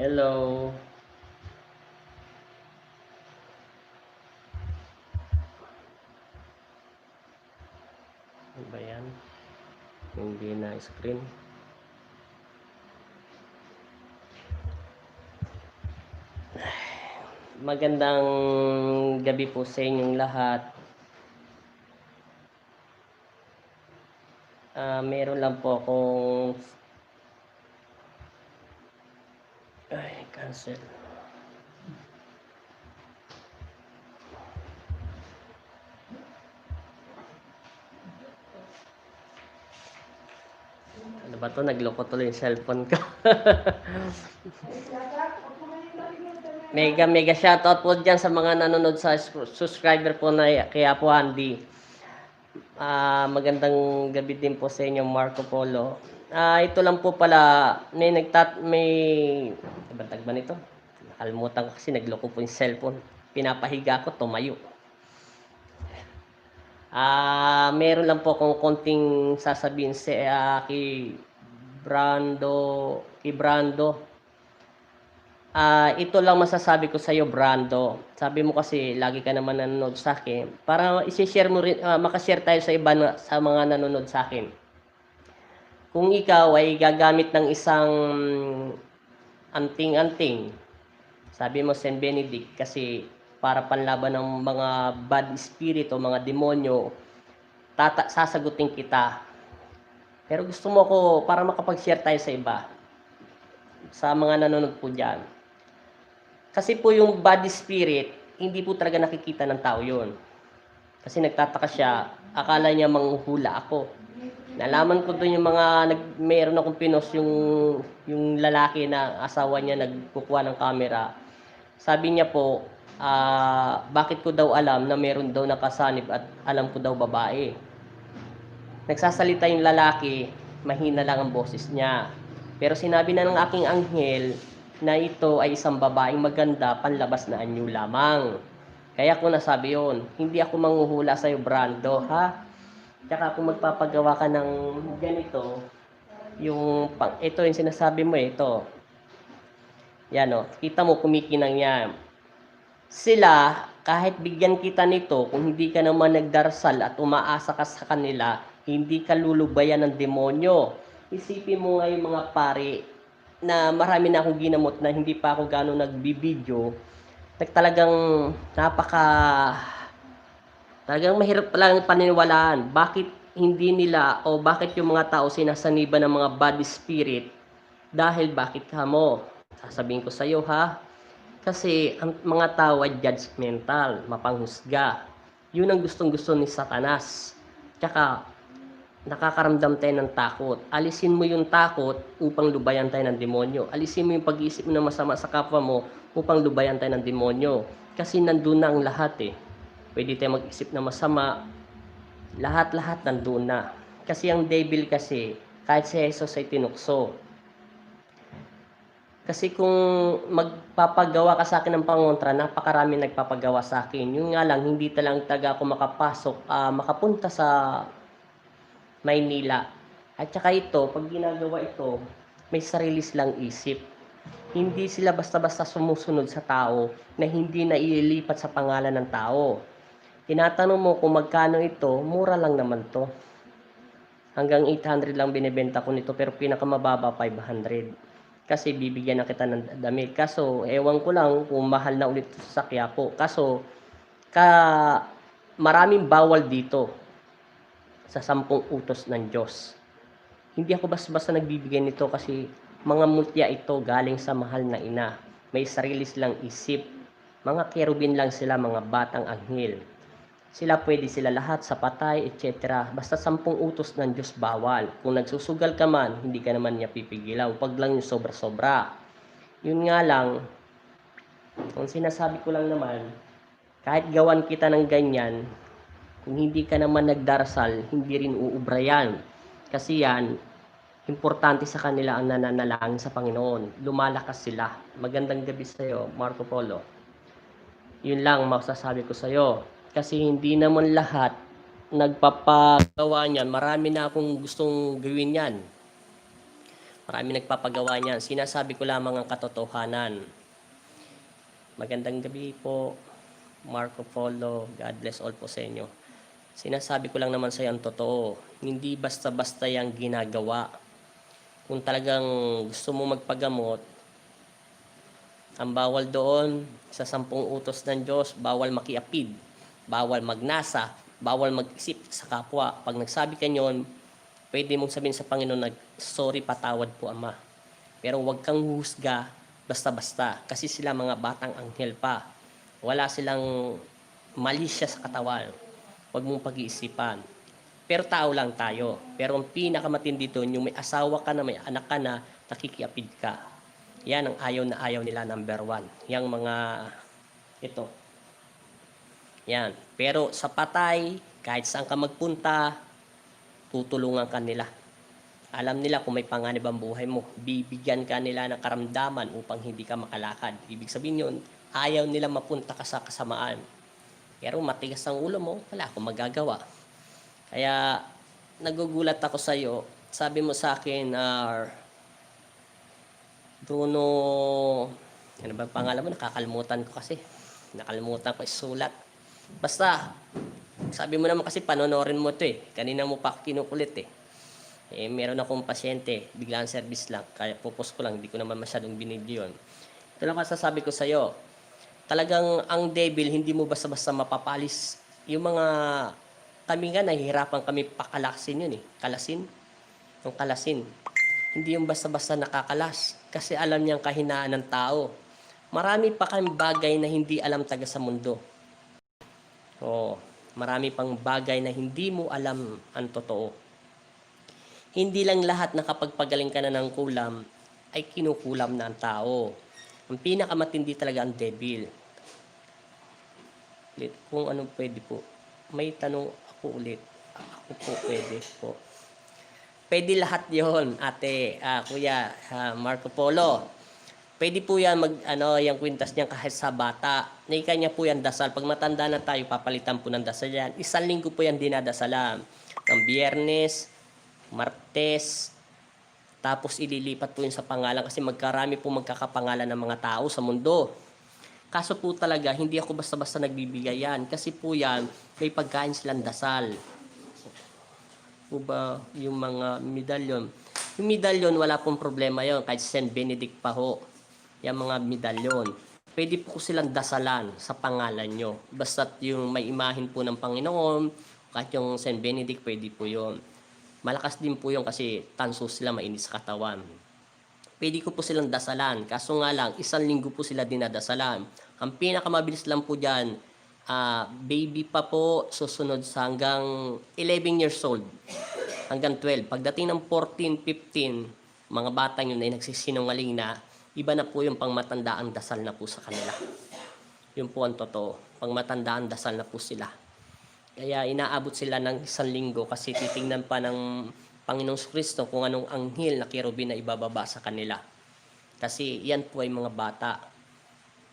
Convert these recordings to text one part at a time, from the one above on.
Hello. Ano ba yan? Hindi na screen. Magandang gabi po sa inyong lahat. Meron lang po akong cancel. Ano ba to? Nagloko tuloy yung cellphone ko. Mega shoutout po dyan sa mga nanonood sa subscriber po na kay Apo Andy. Magandang gabi din po sa inyo, Marco Polo. Ito lang po pala, may bantag ba nito? Nakalimutan ko kasi nagloko po yung cellphone. Pinapahiga ko, tumayo. Meron lang po akong konting sasabihin kay Brando. Ito lang masasabi ko sa iyo, Brando. Sabi mo kasi lagi ka naman nanonood sa akin. Para i-share mo rin, makashare tayo sa iba sa mga nanonood sa akin. Kung ikaw ay gagamit ng isang anting-anting, sabi mo Saint Benedict, kasi para panlaban ng mga bad spirit o mga demonyo, sasagutin kita. Pero gusto mo ko para makapag-share tayo sa iba, sa mga nanonood po dyan. Kasi po yung bad spirit, hindi po talaga nakikita ng tao yun. Kasi nagtataka siya, akala niya manghuhula ako. Nalaman ko doon yung meron akong pinos yung lalaki na asawa niya nagkukuha ng camera. Sabi niya po, bakit ko daw alam na meron daw nakasanib at alam ko daw babae. Nagsasalita yung lalaki, mahina lang ang boses niya. Pero sinabi na ng aking anghel na ito ay isang babaeng maganda, panlabas na anyo lamang. Kaya ko nasabi yon, hindi ako manghuhula sa'yo, Brando, ha? Tsaka kung magpapagawa ka ng ganito, ito yung sinasabi mo, ito. Yan o, kita mo kumikinang yan. Sila, kahit bigyan kita nito, kung hindi ka naman nagdarasal at umaasa ka sa kanila, hindi ka lulubayan ng demonyo. Isipin mo nga yung mga pari na marami na akong ginamot na hindi pa ako gano'ng nagbibideo. Talagang talagang mahirap lang paniniwalaan. Bakit hindi nila o bakit yung mga tao sinasaniba ng mga bad spirit? Dahil bakit ka mo? Sasabihin ko sa iyo, ha? Kasi ang mga tao ay judgmental, mapanghusga. Yun ang gustong-gusto ni Satanas. Tsaka, nakakaramdam tayo ng takot. Alisin mo yung takot upang lubayan tayo ng demonyo. Alisin mo yung pag-iisip mo na masama sa kapwa mo upang lubayan tayo ng demonyo. Kasi nandun na ang lahat eh. Pwede tayo mag-isip na masama. Lahat-lahat nandun na. Kasi ang devil kasi, kahit si Jesus ay tinukso. Kasi kung magpapagawa ka sa akin ng pangontra, napakarami nagpapagawa sa akin. Yung nga lang, hindi talaga ako makapunta sa Maynila. At saka ito, pag ginagawa ito, may sarili silang isip. Hindi sila basta-basta sumusunod sa tao na hindi na ililipat sa pangalan ng tao. Tinatanong mo kung magkano ito, mura lang naman to. Hanggang 800 lang binibenta ko nito, pero pinakamababa 500. Kasi bibigyan na kita ng damit. Kaso, ewan ko lang kung mahal na ulit sa Quiapo. Kaso, maraming bawal dito sa 10 utos ng Diyos. Hindi ako basta-basta nagbibigay nito kasi mga mutya ito galing sa mahal na ina. May sarili silang isip. Mga kerubin lang sila, mga batang anghel. Pwede sila lahat sa patay, etc. Basta 10 utos ng Diyos bawal. Kung nagsusugal ka man, hindi ka naman niya pipigilaw. Pag lang yung sobra-sobra. Yun nga lang, kung sinasabi ko lang naman, kahit gawan kita ng ganyan, kung hindi ka naman nagdarasal, hindi rin uubra yan. Kasi yan, importante sa kanila ang nananalangin sa Panginoon. Lumalakas sila. Magandang gabi sa iyo, Marco Polo. Yun lang masasabi ko sa iyo. Kasi hindi naman lahat nagpapagawa niyan. Marami na akong gustong gawin yan. Marami nagpapagawa niyan. Sinasabi ko lamang ang katotohanan. Magandang gabi po, Marco Polo. God bless all po sa inyo. Sinasabi ko lang naman sa iyo ang totoo. Hindi basta-basta yung ginagawa. Kung talagang gusto mo magpagamot, ang bawal doon sa 10 utos ng Diyos, bawal makiapid, bawal magnasa, bawal mag-isip sa kapwa. Pag nagsabi ka nyon, pwede mong sabihin sa Panginoon, sorry, patawad po Ama. Pero huwag kang husga basta-basta kasi sila mga batang anghel pa. Wala silang malisya sa katawan. Huwag mong pag-iisipan. Pero tao lang tayo. Pero ang pinakamatindi doon, yung may asawa ka na, may anak ka na, nakikiapid ka. Yan ang ayaw na ayaw nila, number 1. Yang mga, ito. Yan. Pero sa patay, kahit saan ka magpunta, tutulungan ka nila. Alam nila kung may panganib ang buhay mo. Bibigyan ka nila ng karamdaman upang hindi ka makalakad. Ibig sabihin yun, ayaw nila mapunta ka sa kasamaan. Pero matigas ang ulo mo, wala akong magagawa. Kaya nagugulat ako sa iyo. Sabi mo sa akin, Bruno, ano ba pangalan mo? Nakakalimutan ko kasi. Nakalimutan ko isulat. Basta, sabi mo naman kasi panonorin mo ito eh. Kanina mo pa kinukulit eh. Meron akong pasyente, biglaan service lang. Kaya pupos ko lang, hindi ko naman masyadong binidyo yun. Ito lang kasasabi ko sa iyo. Talagang ang devil, hindi mo basta-basta mapapalis. Yung mga, kami nga, nahihirapan kami pakalasin yun eh. Kalasin. Yung kalasin. Hindi yung basta-basta nakakalas. Kasi alam niyang kahinaan ng tao. Marami pa kang bagay na hindi alam taga sa mundo. Marami pang bagay na hindi mo alam ang totoo. Hindi lang lahat na kapag pagaling ka na ng kulam, ay kinukulam na ang tao. Ang pinakamatindi talaga ang devil. Kung anong pwede po. May tanong ako ulit. Ako po pwede po. Pwede lahat yon ate, kuya, Marco Polo. Pwede po yan yung kwintas niyan kahit sa bata. Naika niya po yan dasal. Pag matanda na tayo, papalitan po ng dasal yan. 1 linggo po yan dinadasalan. Ng Biyernes, Martes, tapos ililipat po yun sa pangalan kasi magkarami po magkakapangalan ng mga tao sa mundo. Kaso po talaga, hindi ako basta-basta nagbibigay yan. Kasi po yan, may pagkain silang dasal. O ba, yung mga medalyon. Yung medalyon, wala pong problema yon kahit Saint Benedict pa ho. Yung mga medalyon. Pwede po silang dasalan sa pangalan nyo. Basta't yung may imahin po ng Panginoon, kahit yung Saint Benedict, pwede po yon. Malakas din po yun kasi tanso sila, mainit sa katawan. Pwede ko po silang dasalan. Kaso nga lang, 1 linggo po sila dinadasalan. Ang pinakamabilis lang po dyan, baby pa po, susunod sa hanggang 11 years old. Hanggang 12. Pagdating ng 14, 15, mga batang yun ay nagsisinungaling na, iba na po yung pangmatandaan dasal na po sa kanila. Yun po ang totoo. Pangmatandaan dasal na po sila. Kaya inaabot sila ng 1 linggo kasi titingnan pa ng Panginoong Kristo kung anong anghel na kerubin na ibababa sa kanila. Kasi yan po ay mga bata.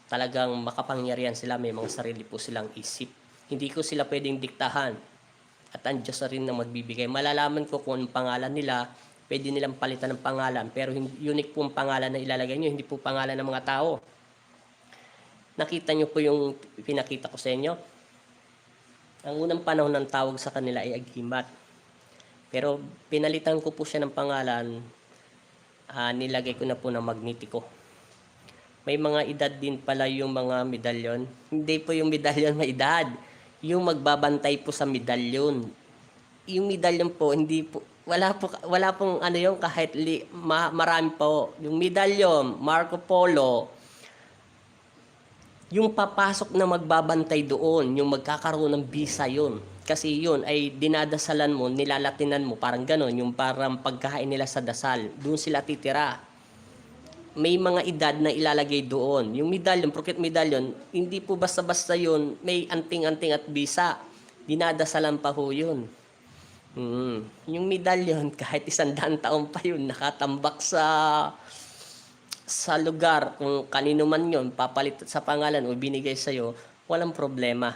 Talagang makapangyarihan sila, may mga sarili po silang isip. Hindi ko sila pwedeng diktahan. At ang Diyos na rin na magbibigay. Malalaman ko kung anong pangalan nila, pwede nilang palitan ng pangalan. Pero unique po ang pangalan na ilalagay nyo, hindi po pangalan ng mga tao. Nakita nyo po yung pinakita ko sa inyo? Ang unang panahon ng tawag sa kanila ay Agimat. Pero pinalitan ko po siya ng pangalan, nilagay ko na po ng Magnetico. May mga edad din pala yung mga medalyon. Hindi po yung medalyon may edad. Yung magbabantay po sa medalyon. Yung medalyon po, hindi po, wala pong ano yung kahit marami po. Yung medalyon, Marco Polo, yung papasok na magbabantay doon, yung magkakaroon ng visa yun. Kasi yun ay dinadasalan mo, nilalatinan mo, parang ganon, yung parang pagkain nila sa dasal. Doon sila titira. May mga edad na ilalagay doon. Yung medalyon, porket medalyon, hindi po basta-basta yun, may anting-anting at visa. Dinadasalan pa ho yun. Yung medalyon, kahit 100 taon pa yun, nakatambak sa lugar, kung kanino man yun, papalit sa pangalan o binigay sa'yo, walang problema.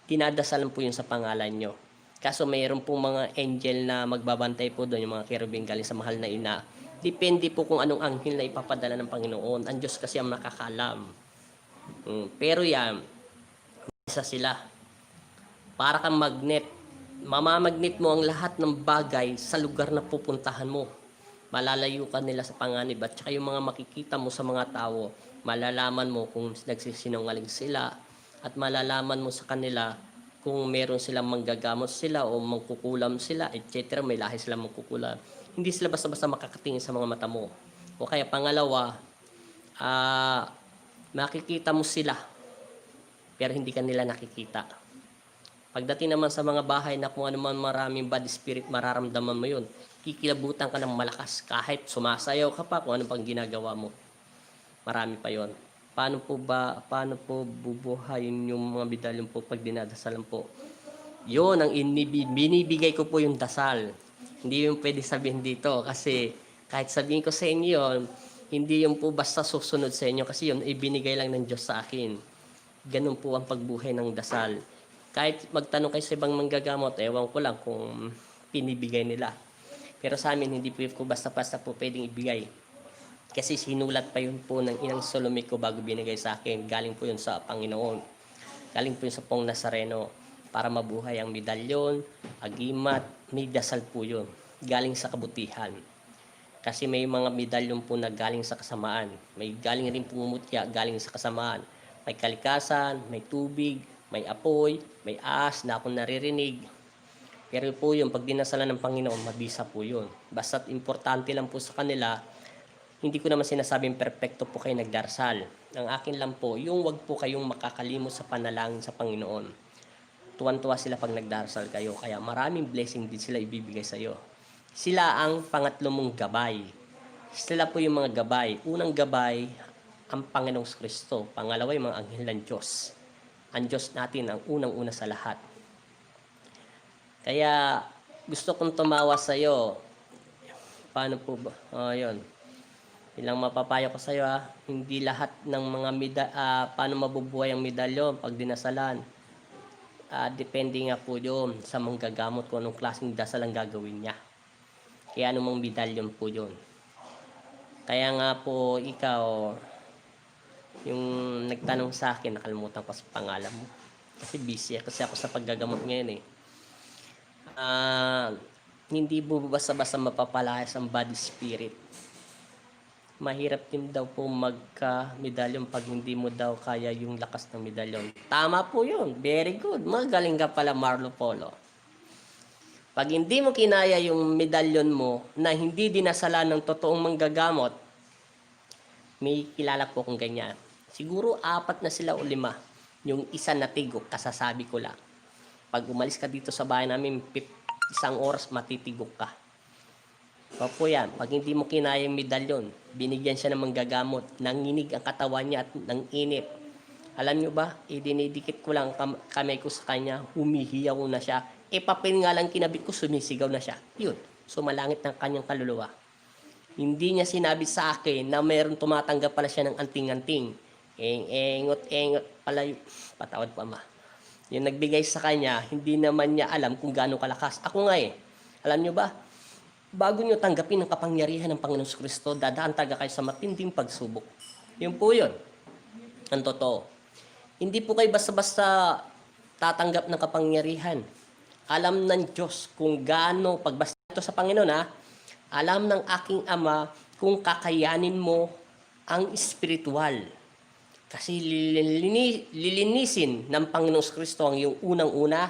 Dinadasalan po yun sa pangalan nyo. Kaso mayroon pong mga angel na magbabantay po doon, yung mga kerubing galing sa mahal na ina, Depende po kung anong anghel na ipapadala ng Panginoon. Ang Diyos kasi ang nakakaalam. Pero yan, isa sila. Para kang magnet. Mamamagnet mo ang lahat ng bagay sa lugar na pupuntahan mo. Malalayo ka nila sa panganib. At saka yung mga makikita mo sa mga tao, malalaman mo kung nagsisinungaling sila. At malalaman mo sa kanila kung meron silang manggagamot sila o mangkukulam sila, etc. May lahi silang mangkukulam. Hindi sila basta-basta makakatingin sa mga mata mo. O kaya pangalawa, makikita mo sila pero hindi ka nila nakikita. Pagdating naman sa mga bahay na kung ano man maraming bad spirit, mararamdaman mo yun. Kikilabutan ka ng malakas kahit sumasayaw ka pa kung ano pang ginagawa mo. Marami pa yon. Paano po bubuhayin yung mga medalyon po pag dinadasalan po? Yun ang binibigay ko po yung dasal. Hindi yung pwede sabihin dito kasi kahit sabihin ko sa inyo yun, hindi yung po basta susunod sa inyo kasi yun ibinigay lang ng Diyos sa akin. Ganun po ang pagbuhay ng dasal. Kahit magtanong kayo sa ibang manggagamot, ewan ko lang kung pinibigay nila. Pero sa amin, hindi po basta-basta po pwedeng ibigay. Kasi sinulat pa yun po ng inang Salome ko bago binigay sa akin. Galing po yun sa Panginoon. Galing po yun sa Pong Nazareno para mabuhay ang medalyon, agimat, may dasal po yun. Galing sa kabutihan. Kasi may mga medalyon po na galing sa kasamaan. May galing rin pong mutya galing sa kasamaan. May kalikasan, may tubig, may apoy, may ahas na akong naririnig. Pero po yun, pag dinasalan ng Panginoon, mabisa po yun. Basta't importante lang po sa kanila, hindi ko naman sinasabing perfecto po kayo nagdarasal. Ang akin lang po, yung wag po kayong makakalimot sa panalangin sa Panginoon. Tuwan-tuwa sila pag nagdarasal kayo, kaya maraming blessing din sila ibibigay sa iyo. Sila ang pangatlo mong gabay. Sila po yung mga gabay. Unang gabay, ang Panginoong Kristo. Pangalawa, yung mga anghel ng Diyos. Ang Diyos natin ang unang-una sa lahat. Kaya gusto kong tumawa sa iyo. Paano po ba? Yun. Ilang mapapayo ko sa iyo, hindi lahat ng mga paano mabubuhay ang medalyon pag dinasalan. Depende nga po yun sa manggagamot kung anong klaseng dasal ang gagawin niya. Kaya anumang medalyon po yun. Kaya nga po ikaw, yung nagtanong sa akin, nakalimutan ko sa pangalan mo. Kasi busy kasi ako sa paggagamot ngayon eh. Hindi po basta-basta mapapalayas ang body spirit. Mahirap din daw po magka-medalyon pag hindi mo daw kaya yung lakas ng medalyon. Tama po yun. Very good. Magaling ka pala, Marlo Polo. Pag hindi mo kinaya yung medalyon mo na hindi dinasalan ng totoong manggagamot, may kilala po kung ganyan. Siguro 4 na sila o 5. Yung isa na tigok, kasasabi ko lang. Pag umalis ka dito sa bahay namin, 1 oras matitigok ka. Opo yan. Pag hindi mo kinaya yung medalyon, binigyan siya ng manggagamot, nanginig ang katawan niya at nang init. Alam nyo ba, dinidikit ko lang kamay ko sa kanya, humihiyaw na siya. Papel nga lang kinabit ko, sumisigaw na siya. Yun, sumalangit ng kanyang kaluluwa. Hindi niya sinabi sa akin na meron tumatanggap pala siya ng anting-anting. Engot pala yun. Patawad pa ma. Yung nagbigay sa kanya, hindi naman niya alam kung gaano kalakas. Ako nga alam nyo ba, bago nyo tanggapin ang kapangyarihan ng Panginoon Kristo, dadaan taga kayo sa matinding pagsubok. Yun po yun. Ang totoo. Hindi po kayo basta-basta tatanggap ng kapangyarihan. Alam ng Diyos kung gaano, pagbasta ito sa Panginoon alam ng aking Ama kung kakayanin mo ang espiritual. Kasi lilinisin ng Panginoon Kristo ang iyong unang-una,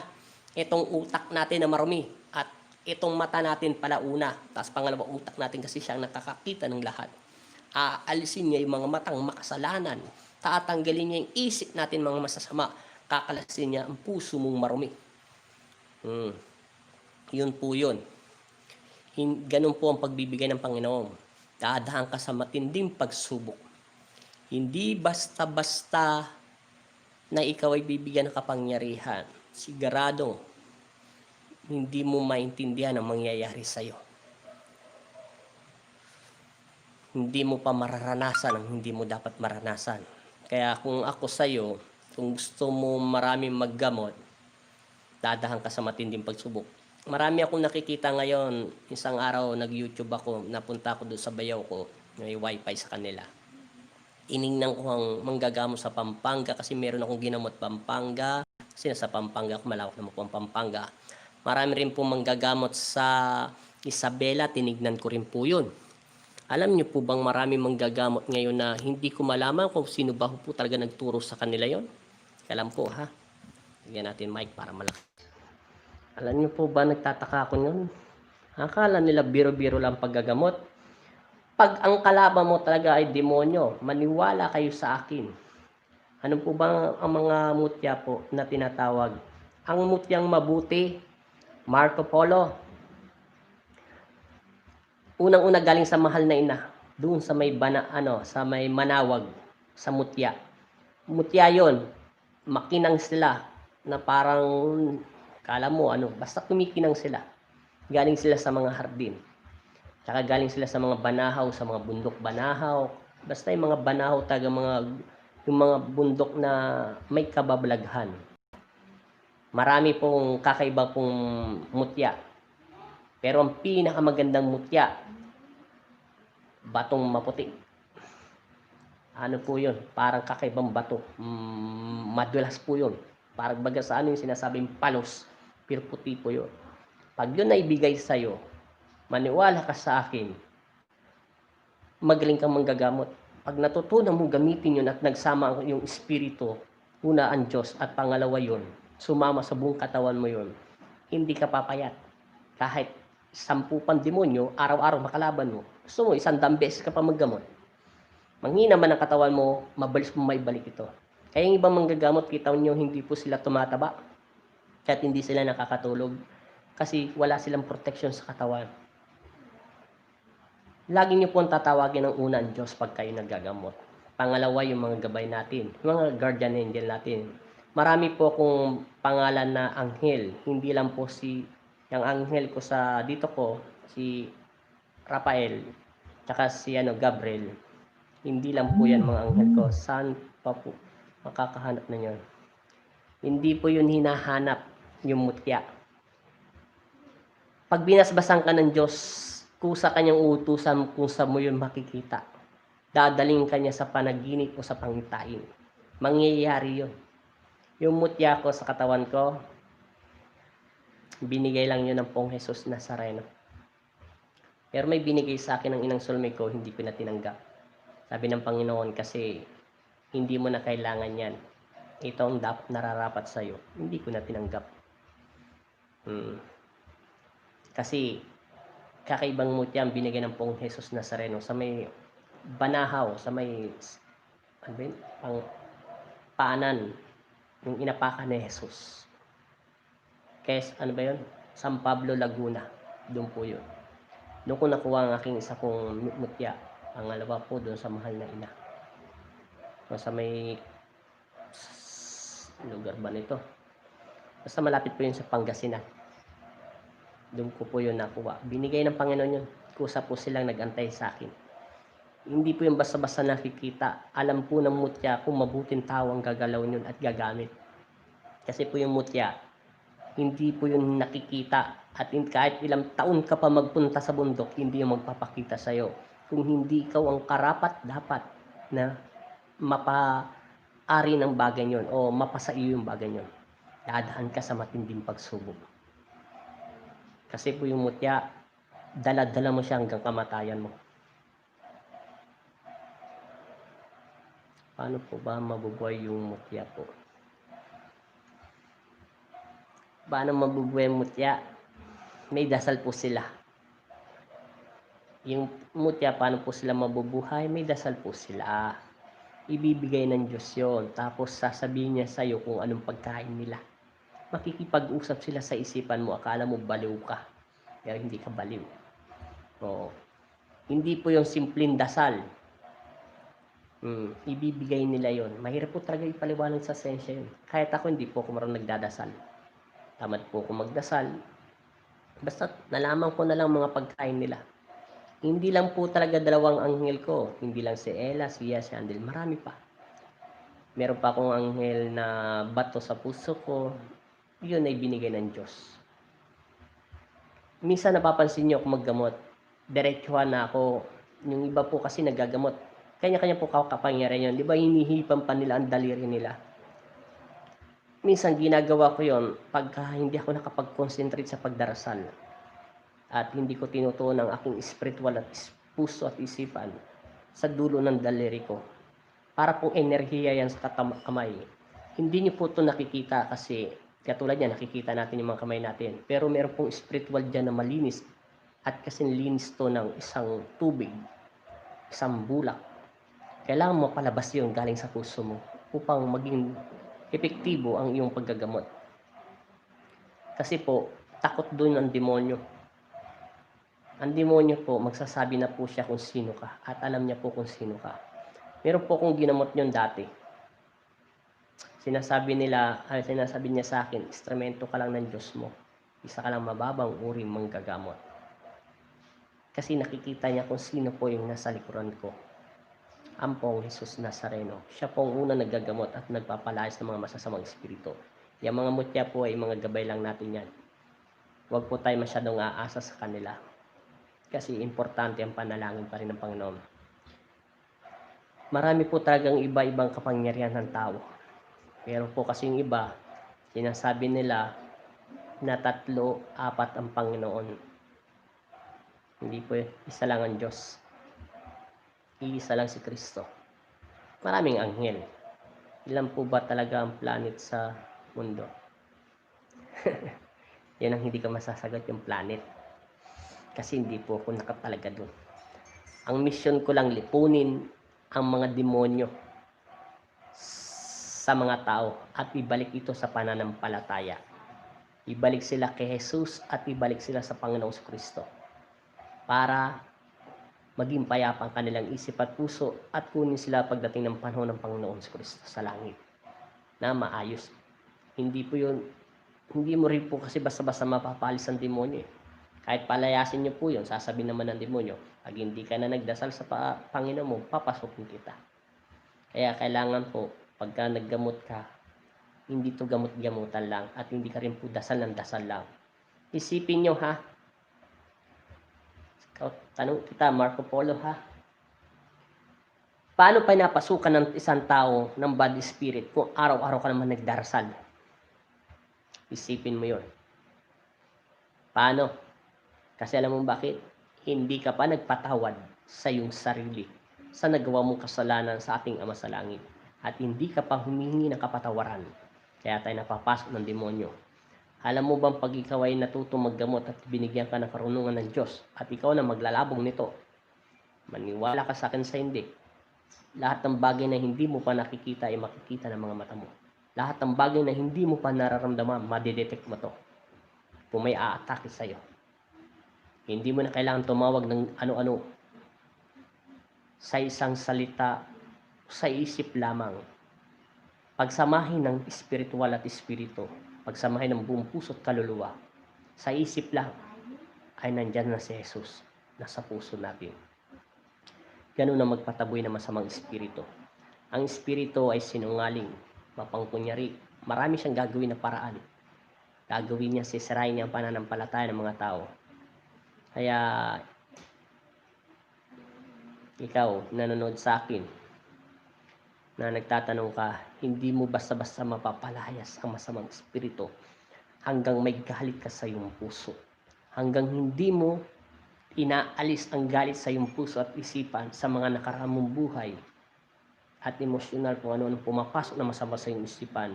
itong utak natin na marumi at itong mata natin pala una. Tapos pangalawa, utak natin kasi siya ang nakakakita ng lahat. Aalisin niya yung mga matang makasalanan. Tatanggalin niya yung isip natin mga masasama. Kakalasin niya ang puso mong marumi. Yun po yun. Ganun po ang pagbibigay ng Panginoon. Dadaan ka sa matinding pagsubok. Hindi basta-basta na ikaw ay bibigyan ng kapangyarihan. Sigurado, hindi mo maintindihan ang mangyayari sa iyo. Hindi mo pa mararanasan ang hindi mo dapat maranasan. Kaya kung ako sa iyo, kung gusto mo maraming maggamot, dadahan ka sa matinding pagsubok. Marami akong nakikita ngayon. Isang araw nag-YouTube ako, napunta ako doon sa bayaw ko, may wifi sa kanila. Iningnan ko ang manggagamot sa Pampanga kasi meron akong ginamot Pampanga. Kasi nasa Pampanga ako, malawak naman po ang Pampanga. Marami rin po manggagamot sa Isabela, tinignan ko rin po yun. Alam niyo po bang marami manggagamot ngayon na hindi ko malaman kung sino ba po talaga nagturo sa kanila yon? Alam po ha. Bigyan natin mic para malaki. Alam niyo po ba, nagtataka ako nun? Akala nila biro-biro lang paggagamot. Pag ang kalaban mo talaga ay demonyo, maniwala kayo sa akin. Ano po ba ang mga mutya po na tinatawag? Ang mutyang mabuti, Marco Polo. Unang-una galing sa mahal na ina, doon sa may sa may Manawag, sa mutya. Mutya 'yon. Makinang sila na parang kala mo basta kumikinang sila. Galing sila sa mga hardin. Tsaka galing sila sa mga banahaw, sa mga bundok banahaw. Basta yung mga banahaw yung mga bundok na may kababalaghan. Marami pong kakaiba pong mutya. Pero ang pinakamagandang mutya, batong maputi. Ano po yun? Parang kakaibang bato. Madulas po yun. Parang baga sa yung sinasabing palos. Pero puti po yun. Pag yun na ibigay sa'yo, maniwala ka sa akin, magaling kang manggagamot. Pag natutunan mo gamitin yun at nagsama yung espiritu, una ang Diyos at pangalawa yun, sumama sa buong katawan mo yun, hindi ka papayat. Kahit 10 pang demonyo, araw-araw makalaban mo. Gusto mo, 100 beses ka pa maggamot. Manghina man ang katawan mo, mabilis mo maibalik ito. Kaya yung ibang manggagamot, kita nyo, hindi po sila tumataba. Kahit hindi sila nakakatulog. Kasi wala silang protection sa katawan. Lagi nyo po ang tatawagin ng una ang Diyos pag kayo naggagamot. Pangalawa, yung mga gabay natin, yung mga guardian angel natin. Marami po akong pangalan na anghel. Hindi lang po yung anghel ko sa dito ko, si Rafael, tsaka si Gabriel. Hindi lang po yan mga anghel ko. Saan pa po makakahanap na yun? Hindi po yun hinahanap yung mutya. Pag binasbasan ka ng Diyos, kusa kanyang utusan kung sa mo yun makikita. Dadaling kanya sa panaginip o sa pangitain. Mangyayari yun. Yung mutya ko sa katawan ko, binigay lang yun ng Pong Jesus Nazareno. Pero may binigay sa akin ng inang sulmay ko, hindi ko na tinanggap. Sabi ng Panginoon, kasi hindi mo na kailangan yan. Ito ang nararapat sa'yo. Hindi ko na tinanggap. Kasi kakaibang mutya ang binigay ng Pong Jesus Nazareno sa may banahaw, sa may paanan yung inapakan ni Jesus. Kaya San Pablo, Laguna. Doon po yun. Doon ko nakuha ang aking isa kong mutya. Pangalawa po doon sa mahal na ina. Sa may lugar ba nito? Basta malapit po yun sa Pangasinan. Doon ko po yun nakuha. Binigay ng Panginoon yun. Kusa po silang nag-antay sa akin. Hindi po yung basta-basta nakikita. Alam po ng mutya kung mabuting tao ang gagalawin yun at gagamit. Kasi po yung mutya, hindi po yung nakikita. At kahit ilang taon ka pa magpunta sa bundok, hindi yung magpapakita sa'yo. Kung hindi ikaw ang karapat dapat na mapa-ari ng bagay yun o mapasa iyo yung bagay yun, dadaan ka sa matinding pagsubok. Kasi po yung mutya, dala-dala mo siya hanggang kamatayan mo. Paano po ba mabubuhay yung mutya po? Paano mabubuhay yung mutya? May dasal po sila. Yung mutya, paano po sila mabubuhay? May dasal po sila. Ibibigay ng Diyos yun. Tapos sasabihin niya sa'yo kung anong pagkain nila. Makikipag-usap sila sa isipan mo. Akala mo baliw ka. Pero hindi ka baliw. Oo. Hindi po yung simpleng dasal. Ibibigay nila yon. Mahirap po talaga ipaliwanag sa sensya yun. Kahit ako, hindi po ako marunong nagdadasal. Tamad po ako magdasal. Basta nalaman ko na lang mga pagkain nila. Hindi lang po talaga 2 anghel ko. Hindi lang si Ella, si Andel. Marami pa. Meron pa akong anghel na bato sa puso ko. Yun ay binigay ng Diyos. Minsan napapansin niyo ako maggamot, diretsuhan na ako. Yung iba po kasi naggagamot, kanya-kanya po kapangyarihan yun. 'Di ba hinihipan pa nila ang daliri nila. Minsan ginagawa ko yon pagka hindi ako nakapag-concentrate sa pagdarasal at hindi ko tinutuon ang aking spiritual at puso at isipan sa dulo ng daliri ko. Para pong enerhiya yan sa kamay. Hindi niyo po ito nakikita kasi katulad yan, nakikita natin yung mga kamay natin. Pero meron pong spiritual dyan na malinis at kasing linis to ng isang tubig, isang bulak. Kailangan mo palabas yun galing sa puso mo upang maging epektibo ang iyong paggagamot. Kasi po, takot doon ang demonyo. Ang demonyo po, magsasabi na po siya kung sino ka at alam niya po kung sino ka. Meron po akong ginamot yun dati. Sinasabi niya sa akin, instrumento ka lang ng Diyos mo. Isa ka lang mababang uring manggagamot. Kasi nakikita niya kung sino po yung nasa likuran ko. Ang pong Jesus Nazareno. Siya po ang unang naggagamot at nagpapalayas ng mga masasamang espiritu. Yung mga mutya po ay mga gabay lang natin yan. Huwag po tayo masyadong aasa sa kanila. Kasi importante ang panalangin pa rin ng Panginoon. Marami po talagang iba-ibang kapangyarihan ng tao. Pero po kasi yung iba, sinasabi nila na 3, 4 ang Panginoon. Hindi po, isa lang ang Diyos. Iisa lang si Kristo. Maraming anghel. Ilan po ba talaga ang planet sa mundo? Yan ang hindi ko masasagot, yung planet. Kasi hindi po ako nakatalaga doon. Ang mission ko lang lipunin ang mga demonyo sa mga tao at ibalik ito sa pananampalataya. Ibalik sila kay Jesus at ibalik sila sa Panginoong Kristo para maging payapa ang kanilang isip at puso at kunin sila pagdating ng panahon ng Panginoong Kristo sa langit na maayos. Hindi mo rin po kasi basta-basta mapapalis ang demonyo. Kahit palayasin nyo po yun, sasabihin naman ng demonyo, pag hindi ka na nagdasal sa Panginoon mo, papasokin kita. Kaya kailangan po, pagka naggamot ka, hindi to gamot-gamutan lang at hindi ka rin po dasal ng dasal lang. Isipin nyo ha, tanong kita, Marco Polo ha, paano pinapasukan ng isang tao ng bad spirit kung araw-araw ka naman nagdarasal? Isipin mo yon. Paano? Kasi alam mo bakit? Hindi ka pa nagpatawad sa iyong sarili sa nagawa mong kasalanan sa ating Ama sa Langit. At hindi ka pa humingi ng kapatawaran. Kaya tayo napapasok ng demonyo. Alam mo bang pag ikaw ay natutong maggamot at binigyan ka ng karunungan ng Diyos at ikaw na maglalabong nito, maniwala ka sa akin sa hindi, lahat ng bagay na hindi mo pa nakikita ay makikita ng mga mata mo. Lahat ng bagay na hindi mo pa nararamdaman, madidetect mo to. Kung may aatake sa'yo. Hindi mo na kailangan tumawag ng ano-ano. Sa isang salita, sa isip lamang. Pagsamahin ng espiritual at espiritu, pagsamahin ng buong puso at kaluluwa, sa isip lang, ay nandyan na si Jesus, nasa puso natin. Ganun na magpataboy ng masamang espiritu. Ang espiritu ay sinungaling, mapangkunyari, marami siyang gagawin na paraan. Gagawin niya, sisirain niya ang pananampalataya ng mga tao. Kaya, ikaw, nanonood sa akin, na nagtatanong ka, hindi mo basta-basta mapapalayas ang masamang espiritu hanggang may galit ka sa iyong puso. Hanggang hindi mo inaalis ang galit sa iyong puso at isipan sa mga nakaramong buhay at emosyonal kung ano-ano pumapasok na masama sa iyong isipan,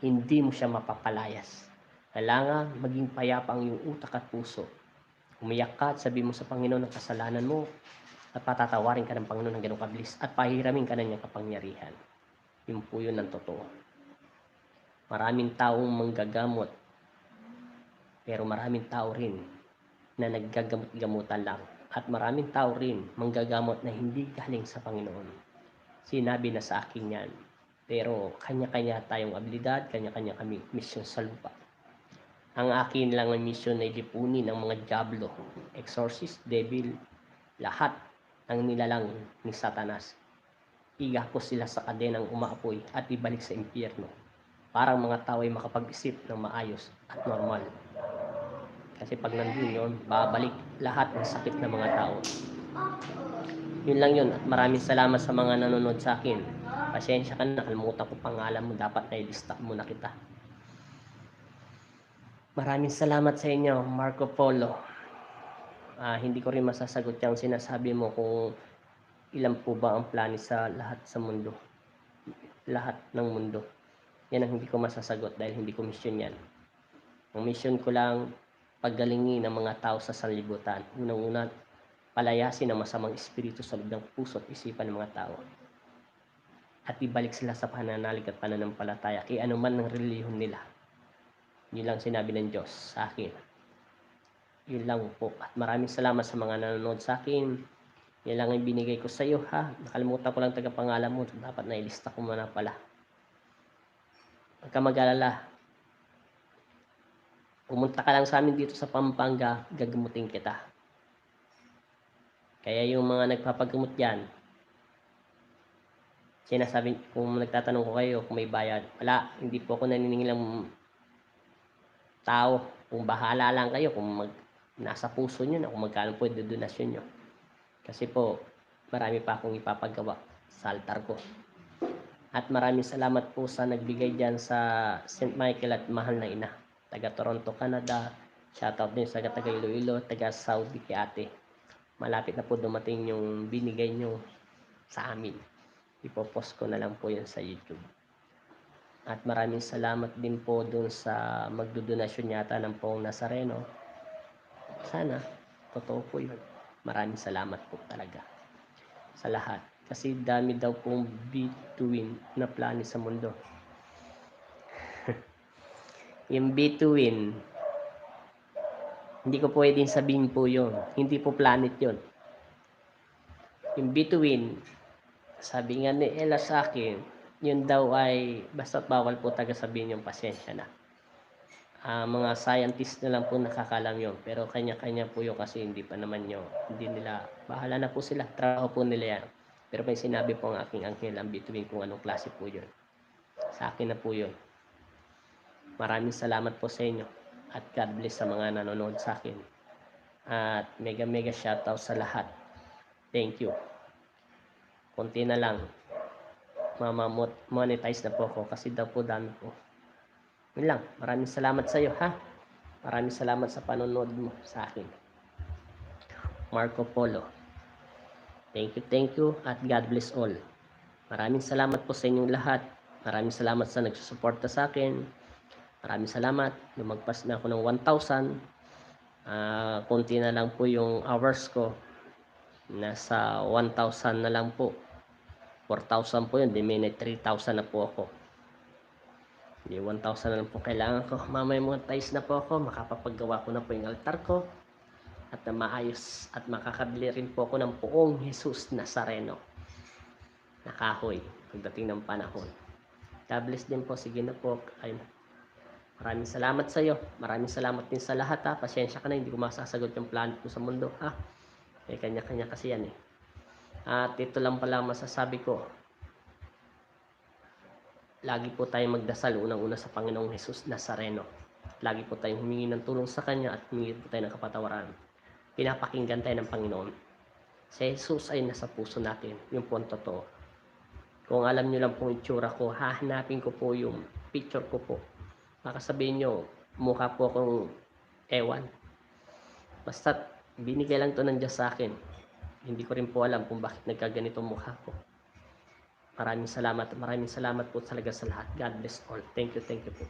hindi mo siya mapapalayas. Kailangan maging payapa ang iyong utak at puso. Umiyak ka at sabihin mo sa Panginoon ang kasalanan mo at patatawarin ka ng Panginoon ng ganong kabilis at pahiramin ka na niyang kapangyarihan. Yun po yun ang totoo. Maraming taong manggagamot, pero maraming tao rin na naggagamot-gamutan lang. At maraming tao rin manggagamot na hindi galing sa Panginoon. Sinabi na sa akin yan. Pero kanya-kanya tayong abilidad, kanya-kanya kami mission sa lupa. Ang akin lang ang mission ay lipunin ang mga diablo, exorcist, devil, lahat ng nilalang ni Satanas. Igapos sila sa kadenang umaapoy at ibalik sa impyerno. Parang mga tao ay makapag-isip ng maayos at normal. Kasi pag nandun yun, babalik lahat ng sakit ng mga tao. Yun lang yun. At maraming salamat sa mga nanonood sa akin. Pasensya ka na, nakalimutan ko pangalan mo. Dapat nailista muna kita. Maraming salamat sa inyo, Marco Polo. Hindi ko rin masasagot yung sinasabi mo kung ilan po ba ang planet sa lahat sa mundo. Lahat ng mundo. Yan ang hindi ko masasagot dahil hindi ko mission yan. Ang mission ko lang, paggalingin ang mga tao sa sanlibutan. Unang-una, palayasin ang masamang espiritu sa loob ng puso at isipan ng mga tao. At ibalik sila sa pananalig at pananampalataya kay anuman ng relihyon nila. Yun lang sinabi ng Diyos sa akin. Yun lang po. At maraming salamat sa mga nanonood sa akin. Yan lang ang binigay ko sa iyo, ha. Nakalimutan ko lang tagapangalan mo. Dapat nailista ko muna pala. Huwag ka mag-alala. Pumunta ka lang sa amin dito sa Pampanga, gagamutin kita. Kaya yung mga nagpapagamot dyan, sinasabi, kung nagtatanong ko kayo kung may bayad, wala, hindi po ako naniningil tao. Kung bahala lang kayo, kung nasa puso nyo na kung magkano po yung donasyon nyo. Kasi po, marami pa akong ipapagawa sa altar ko. At maraming salamat po sa nagbigay dyan sa St. Michael at Mahal na Ina. Taga Toronto, Canada. Shoutout din sa taga Iloilo, taga Saudi kay ate. Malapit na po dumating yung binigay nyo sa amin. Ipopost ko na lang po yan sa YouTube. At maraming salamat din po dun sa magdodonasyon yata ng Poong Nazareno. Sana, totoo po yun. Maraming salamat po talaga sa lahat. Kasi dami daw pong bituin na planet sa mundo. Yung bituin, hindi ko pwedeng sabihin po yun. Hindi po planet yun. Yung bituin, sabi nga ni Ella sa akin, yun daw ay, basta bawal po taga sabihin yung pasensya na. Mga scientist na lang po nakakalam yun. Pero kanya-kanya po yun kasi hindi pa naman yun. Hindi nila, bahala na po sila. Trabaho po nila yan. Pero may sinabi po ang aking anghel ang bituin kung anong klase po yun. Sa akin na po yun. Maraming salamat po sa inyo. At God bless sa mga nanonood sa akin. At mega shoutout sa lahat. Thank you. Kunti na lang. Monetize na po ako kasi daw po dami po. Yun lang. Maraming salamat sa iyo, ha. Maraming salamat sa panonood mo sa akin. Marco Polo. Thank you at God bless all. Maraming salamat po sa inyong lahat. Maraming salamat sa nagsusuporta sa akin. Maraming salamat. Lumagpas na ako ng 1,000. Konti na lang po yung hours ko. Nasa 1,000 na lang po. 4,000 po yun. Di may 3,000 na po ako. Di 1,000 na lang po kailangan ko. Mamay monetize na po ako. Makapapagawa ko na po yung altar ko. At na maayos. At makakabili rin po ako ng Poong Jesus Nazareno. Nakahoy. Pagdating ng panahon. God bless din po. Sige na po. Ayun. Maraming salamat sa iyo. Maraming salamat din sa lahat, ha. Pasensya ka na, hindi ko masasagot yung planet ko sa mundo, ha. Eh, kanya-kanya kasi yan, eh. At ito lang pala masasabi ko. Lagi po tayong magdasal unang-una sa Panginoong Jesus Nazareno. Lagi po tayong humingi ng tulong sa Kanya at humingi po tayo ng kapatawaran. Pinapakinggan tayo ng Panginoon. Si Jesus ay nasa puso natin. Yung po ang totoo. Kung alam nyo lang pong itsura ko, hahanapin ko po yung picture ko po. Baka sabihin nyo, mukha po akong ewan. Basta binigay lang to ng Diyos sa akin. Hindi ko rin po alam kung bakit nagkaganito mukha ko. Maraming salamat po talaga sa lahat. God bless all. Thank you po.